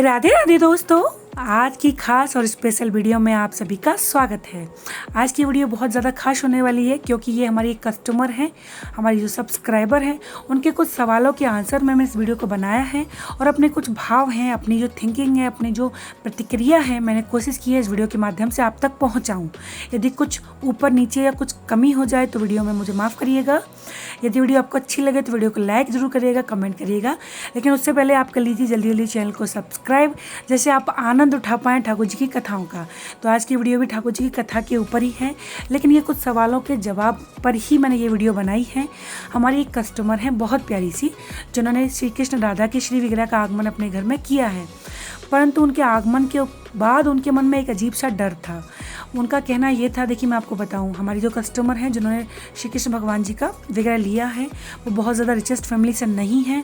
राधे राधे दोस्तों, आज की खास और स्पेशल वीडियो में आप सभी का स्वागत है। आज की वीडियो बहुत ज़्यादा खास होने वाली है क्योंकि ये हमारी एक कस्टमर हैं, हमारी जो सब्सक्राइबर हैं, उनके कुछ सवालों के आंसर में इस वीडियो को बनाया है और अपने कुछ भाव हैं, अपनी जो थिंकिंग है, अपनी जो प्रतिक्रिया है, मैंने कोशिश की है इस वीडियो के माध्यम से आप तक पहुँचाऊँ। यदि कुछ ऊपर नीचे या कुछ कमी हो जाए तो वीडियो में मुझे माफ़ करिएगा। यदि वीडियो आपको अच्छी लगे तो वीडियो को लाइक ज़रूर करिएगा, कमेंट करिएगा, लेकिन उससे पहले आप कर लीजिए जल्दी जल्दी चैनल को सब्सक्राइब, जैसे आप आनंद उठा पाएँ ठाकुर जी की कथाओं का। तो आज की वीडियो भी ठाकुर जी की कथा के ऊपर ही है, लेकिन ये कुछ सवालों के जवाब पर ही मैंने ये वीडियो बनाई है। हमारी एक कस्टमर है बहुत प्यारी सी, जिन्होंने श्री कृष्ण राधा के श्री विग्रह का आगमन अपने घर में किया है, परंतु उनके आगमन के बाद उनके मन में एक अजीब सा डर था। उनका कहना ये था, देखिए मैं आपको बताऊं, हमारी जो कस्टमर हैं जिन्होंने श्री कृष्ण भगवान जी का विग्रह लिया है, वो बहुत ज़्यादा रिचेस्ट फैमिली से नहीं है,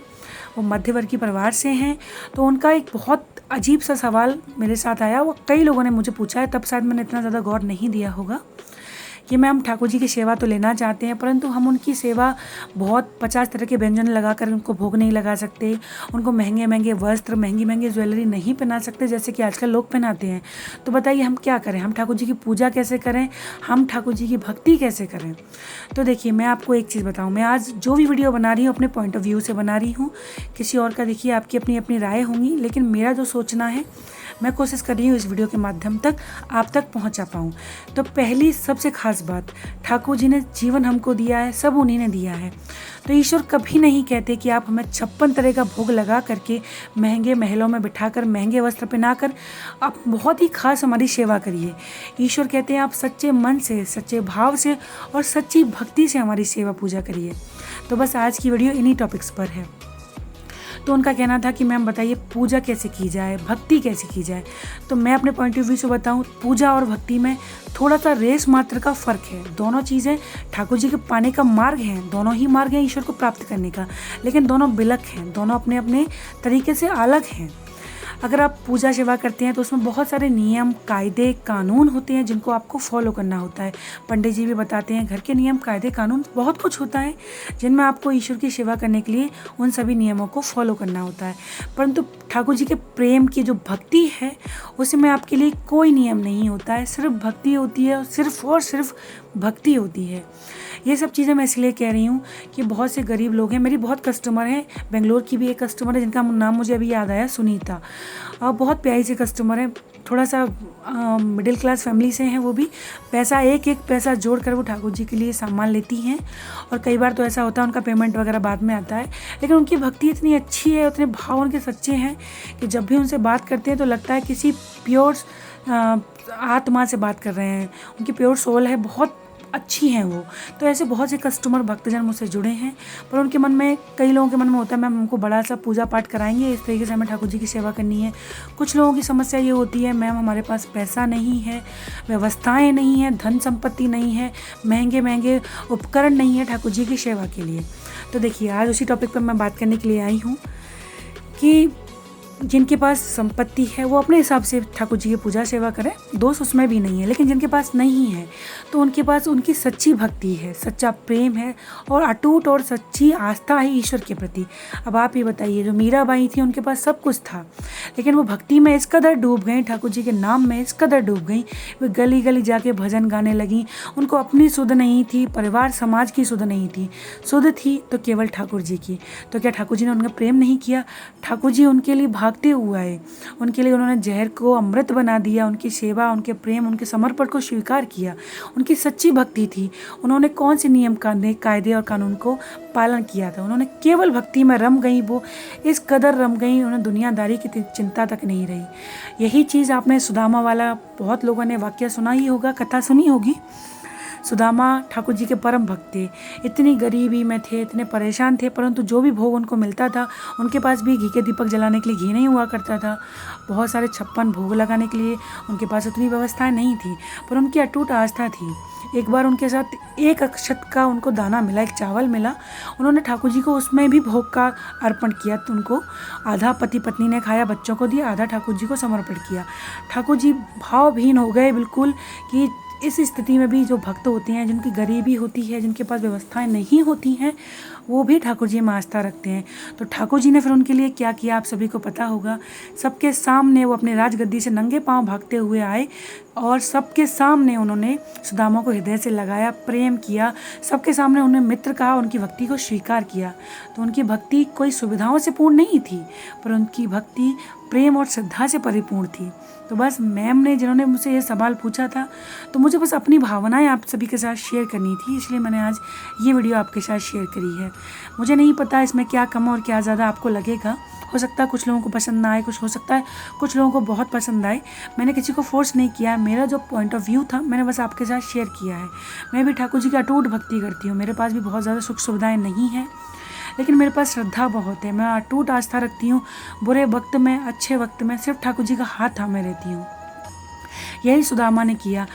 वो मध्यवर्गीय परिवार से हैं। तो उनका एक बहुत अजीब सा सवाल मेरे साथ आया, वो कई लोगों ने मुझे पूछा है, तब शायद मैंने इतना ज़्यादा गौर नहीं दिया होगा कि मैम ठाकुर जी की सेवा तो लेना चाहते हैं, परंतु हम उनकी सेवा बहुत 50 तरह के व्यंजन लगाकर उनको भोग नहीं लगा सकते, उनको महंगे महंगे वस्त्र, महंगी महंगी ज्वेलरी नहीं पहना सकते जैसे कि आजकल लोग पहनाते हैं। तो बताइए हम क्या करें, हम ठाकुर जी की पूजा कैसे करें, हम ठाकुर जी की भक्ति कैसे करें। तो देखिए मैं आपको एक चीज़ बताऊँ, मैं आज जो भी वीडियो बना रही हूँ अपने पॉइंट ऑफ व्यू से बना रही हूँ, किसी और का देखिए आपकी अपनी अपनी राय होंगी, लेकिन मेरा जो सोचना है मैं कोशिश कर रही हूँ इस वीडियो के माध्यम तक आप तक पहुँचा पाऊँ। तो पहली सबसे खास बात, ठाकुर जी ने जीवन हमको दिया है, सब उन्हीं ने दिया है। तो ईश्वर कभी नहीं कहते कि आप हमें 56 तरह का भोग लगा करके, महंगे महलों में बिठाकर, महंगे वस्त्र पहनाकर आप बहुत ही खास हमारी सेवा करिए। ईश्वर कहते हैं आप सच्चे मन से, सच्चे भाव से और सच्ची भक्ति से हमारी सेवा पूजा करिए। तो बस आज की वीडियो इन्हीं टॉपिक्स पर है। तो उनका कहना था कि मैम बताइए पूजा कैसे की जाए, भक्ति कैसे की जाए। तो मैं अपने पॉइंट ऑफ व्यू से बताऊं, पूजा और भक्ति में थोड़ा सा रेस मात्र का फ़र्क है। दोनों चीज़ें ठाकुर जी के पाने का मार्ग हैं, दोनों ही मार्ग हैं ईश्वर को प्राप्त करने का, लेकिन दोनों बिलक हैं, दोनों अपने अपने तरीके से अलग हैं। अगर आप पूजा सेवा करते हैं तो उसमें बहुत सारे नियम, कायदे, कानून होते हैं जिनको आपको फॉलो करना होता है। पंडित जी भी बताते हैं घर के नियम, कायदे, कानून बहुत कुछ होता है जिनमें आपको ईश्वर की सेवा करने के लिए उन सभी नियमों को फॉलो करना होता है। परंतु ठाकुर जी के प्रेम की जो भक्ति है उसमें आपके लिए कोई नियम नहीं होता है, सिर्फ भक्ति होती है, सिर्फ और सिर्फ भक्ति होती है। ये सब चीज़ें मैं इसलिए कह रही हूँ कि बहुत से गरीब लोग हैं, मेरी बहुत कस्टमर हैं, बेंगलोर की भी एक कस्टमर है जिनका नाम मुझे अभी याद आया, सुनीता, और बहुत प्यारी सी कस्टमर है, थोड़ा सा मिडिल क्लास फैमिली से हैं। वो भी पैसा एक एक पैसा जोड़ कर वो ठाकुर जी के लिए सामान लेती हैं, और कई बार तो ऐसा होता है उनका पेमेंट वगैरह बाद में आता है, लेकिन उनकी भक्ति इतनी अच्छी है, उतने भाव उनके सच्चे हैं कि जब भी उनसे बात करते हैं तो लगता है किसी प्योर आत्मा से बात कर रहे हैं, उनकी प्योर सोल है, बहुत अच्छी हैं वो। तो ऐसे बहुत से कस्टमर भक्तजन मुझसे जुड़े हैं, पर उनके मन में, कई लोगों के मन में होता है मैम हमको बड़ा सा पूजा पाठ कराएंगे, इस तरीके से हमें ठाकुर जी की सेवा करनी है। कुछ लोगों की समस्या ये होती है मैम हमारे पास पैसा नहीं है, व्यवस्थाएं नहीं है, धन संपत्ति नहीं है, महंगे महंगे उपकरण नहीं है ठाकुर जी की सेवा के लिए। तो देखिए आज उसी टॉपिक पर मैं बात करने के लिए आई हूँ कि जिनके पास संपत्ति है वो अपने हिसाब से ठाकुर जी की पूजा सेवा करें, दोष उसमें भी नहीं है, लेकिन जिनके पास नहीं है तो उनके पास उनकी सच्ची भक्ति है, सच्चा प्रेम है और अटूट और सच्ची आस्था है ईश्वर के प्रति। अब आप ही बताइए, जो मीराबाई थी उनके पास सब कुछ था, लेकिन वो भक्ति में इस कदर डूब गई, ठाकुर जी के नाम में इस कदर डूब गई, वो गली गली जाके भजन गाने लगी। उनको अपनी सुध नहीं थी, परिवार समाज की सुध नहीं थी, सुध थी तो केवल ठाकुर जी की। तो क्या ठाकुर जी ने उनका प्रेम नहीं किया? ठाकुर जी उनके लिए भागते हुए आए, उनके लिए उन्होंने जहर को अमृत बना दिया, उनकी सेवा, उनके प्रेम, उनके समर्पण को स्वीकार किया। उनकी सच्ची भक्ति थी, उन्होंने कौन से नियम कायदे और कानून को पालन किया था? उन्होंने केवल भक्ति में रम गई, वो इस कदर रम गई उन्हें दुनियादारी की चिंता तक नहीं रही। यही चीज़ आपने सुदामा वाला, बहुत लोगों ने वाक्य सुना ही होगा, कथा सुनी होगी। सुदामा ठाकुर जी के परम भक्त थे, इतनी गरीबी में थे, इतने परेशान थे, परंतु जो भी भोग उनको मिलता था, उनके पास भी घी के दीपक जलाने के लिए घी नहीं हुआ करता था, बहुत सारे 56 भोग लगाने के लिए उनके पास उतनी व्यवस्थाएं नहीं थी, पर उनकी अटूट आस्था थी। एक बार उनके साथ एक अक्षत का उनको दाना मिला, एक चावल मिला, उन्होंने ठाकुर जी को उसमें भी भोग का अर्पण किया। तो उनको आधा पति पत्नी ने खाया, बच्चों को दिया, आधा ठाकुर जी को समर्पण किया। ठाकुर जी भावहीन हो गए बिल्कुल कि इस स्थिति में भी जो भक्त होते हैं, जिनकी गरीबी होती है, जिनके पास व्यवस्थाएं नहीं होती हैं, वो भी ठाकुर जी में आस्था रखते हैं। तो ठाकुर जी ने फिर उनके लिए क्या किया आप सभी को पता होगा। सबके सामने वो अपने राजगद्दी से नंगे पांव भागते हुए आए और सबके सामने उन्होंने सुदामा को हृदय से लगाया, प्रेम किया, सबके सामने उन्हें मित्र कहा, उनकी भक्ति को स्वीकार किया। तो उनकी भक्ति कोई सुविधाओं से पूर्ण नहीं थी, पर उनकी भक्ति प्रेम और श्रद्धा से परिपूर्ण थी। तो बस मैम ने जिन्होंने मुझसे ये सवाल पूछा था, तो मुझे बस अपनी भावनाएं आप सभी के साथ शेयर करनी थी, इसलिए मैंने आज ये वीडियो आपके साथ शेयर करी है। मुझे नहीं पता इसमें क्या कम और क्या ज़्यादा आपको लगेगा। हो सकता है कुछ लोगों को पसंद ना आए, कुछ हो सकता है कुछ लोगों को बहुत पसंद आए। मैंने किसी को फोर्स नहीं किया, मेरा जो पॉइंट ऑफ व्यू था मैंने बस आपके साथ शेयर किया है। मैं भी ठाकुर जी की अटूट भक्ति करती हूँ। मेरे पास भी बहुत ज़्यादा सुख सुविधाएँ नहीं हैं, लेकिन मेरे पास श्रद्धा बहुत है। मैं अटूट आस्था रखती हूँ। बुरे वक्त में, अच्छे वक्त में सिर्फ ठाकुर जी का हाथ थामे रहती हूँ। यही सुदामा ने किया।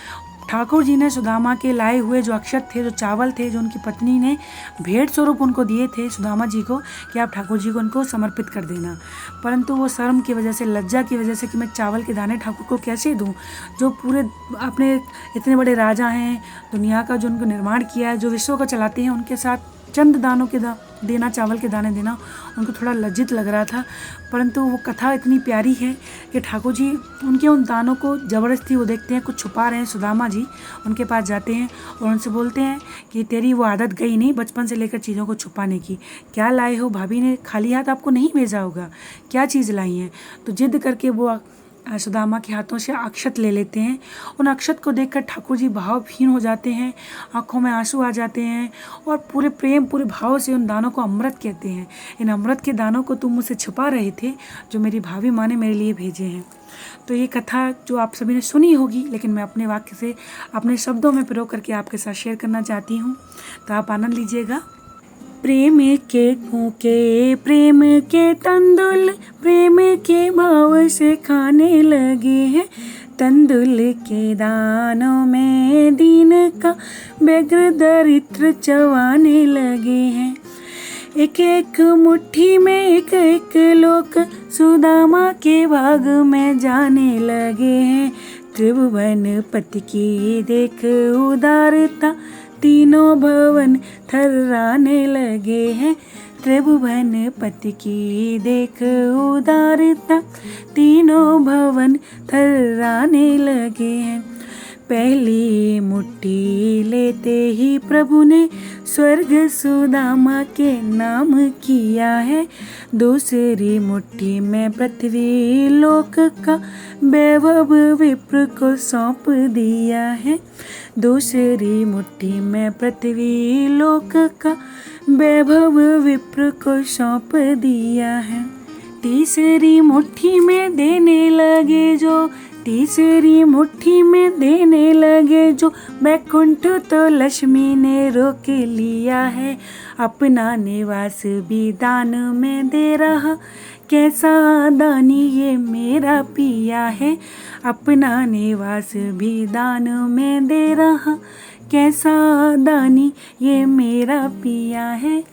ठाकुर जी ने सुदामा के लाए हुए जो अक्षत थे, जो चावल थे, जो उनकी पत्नी ने भेंट स्वरूप उनको दिए थे सुदामा जी को, कि आप ठाकुर जी को उनको समर्पित कर देना। परंतु वो शर्म की वजह से, लज्जा की वजह से कि मैं चावल के दाने ठाकुर को कैसे दूं, जो पूरे अपने इतने बड़े राजा हैं, दुनिया का जो उनको निर्माण किया है, जो विश्व को चलाते हैं, उनके साथ चंद दानों के देना, चावल के दाने देना, उनको थोड़ा लज्जित लग रहा था। परंतु वो कथा इतनी प्यारी है कि ठाकुर जी उनके उन दानों को ज़बरदस्ती वो देखते हैं कुछ छुपा रहे हैं। सुदामा जी उनके पास जाते हैं और उनसे बोलते हैं कि तेरी वो आदत गई नहीं बचपन से लेकर चीज़ों को छुपाने की। क्या लाए हो? भाभी ने खाली हाथ आपको नहीं भेजा होगा, क्या चीज़ लाई हैं? तो जिद करके वो सुदामा के हाथों से अक्षत ले लेते हैं। उन अक्षत को देखकर ठाकुर जी भावहीन हो जाते हैं, आंखों में आंसू आ जाते हैं और पूरे प्रेम, पूरे भाव से उन दानों को अमृत कहते हैं। इन अमृत के दानों को तुम मुझसे छुपा रहे थे, जो मेरी भाभी माँ ने मेरे लिए भेजे हैं। तो ये कथा जो आप सभी ने सुनी होगी, लेकिन मैं अपने वाक्य से, अपने शब्दों में प्रयोग करके आपके साथ शेयर करना चाहती हूँ, तो आप आनंद लीजिएगा। प्रेम के कूके, प्रेम के तंदुल, प्रेम के भाव से खाने लगे हैं। तंदुल के दानों में दीन का व्यग्र दरिद्र चबाने लगे हैं। एक एक मुट्ठी में एक एक लोक सुदामा के भाग में जाने लगे हैं। त्रिभुवन पति की देख उदारता, तीनों भवन थर्राने लगे हैं। त्रिभुवन पति की देख उदारता, तीनों भवन थर्राने लगे हैं। पहली मुट्ठी लेते ही प्रभु ने स्वर्ग सुदामा के नाम किया है। दूसरी मुट्ठी में पृथ्वी लोक का वैभव विप्र को सौंप दिया है। दूसरी मुट्ठी में पृथ्वी लोक का वैभव विप्र को सौंप दिया है। तीसरी मुट्ठी में देने लगे जो, तीसरी मुट्ठी में देने लगे जो, बैकुंठ तो लक्ष्मी ने रोक लिया है। अपना निवास भी दान में दे रहा, कैसा दानी ये मेरा पिया है। अपना निवास भी दान में दे रहा, कैसा दानी ये मेरा पिया है।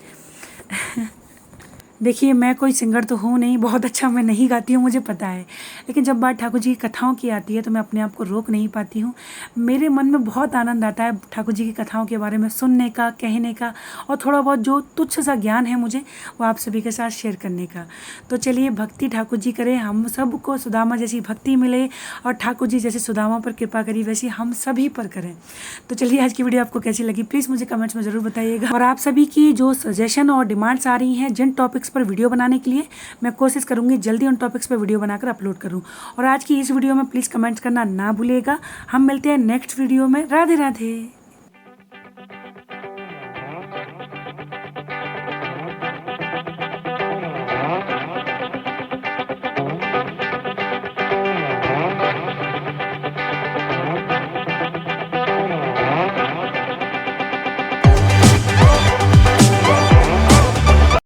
देखिए, मैं कोई सिंगर तो हूँ नहीं, बहुत अच्छा मैं नहीं गाती हूँ, मुझे पता है, लेकिन जब बात ठाकुर जी की कथाओं की आती है तो मैं अपने आप को रोक नहीं पाती हूँ। मेरे मन में बहुत आनंद आता है ठाकुर जी की कथाओं के बारे में सुनने का, कहने का, और थोड़ा बहुत जो तुच्छ सा ज्ञान है मुझे, वो आप सभी के साथ शेयर करने का। तो चलिए, भक्ति ठाकुर जी करें, हम सबको सुदामा जैसी भक्ति मिले, और ठाकुर जी जैसे सुदामा पर कृपा करी वैसी हम सभी पर करें। तो चलिए, आज की वीडियो आपको कैसी लगी प्लीज़ मुझे कमेंट्स में ज़रूर बताइएगा। और आप सभी की जो सजेशन और डिमांड्स आ रही हैं जिन टॉपिक्स पर वीडियो बनाने के लिए, मैं कोशिश करूंगी जल्दी उन टॉपिक्स पर वीडियो बनाकर अपलोड करूं। और आज की इस वीडियो में प्लीज़ कमेंट्स करना ना भूलिएगा। हम मिलते हैं नेक्स्ट वीडियो में। राधे राधे।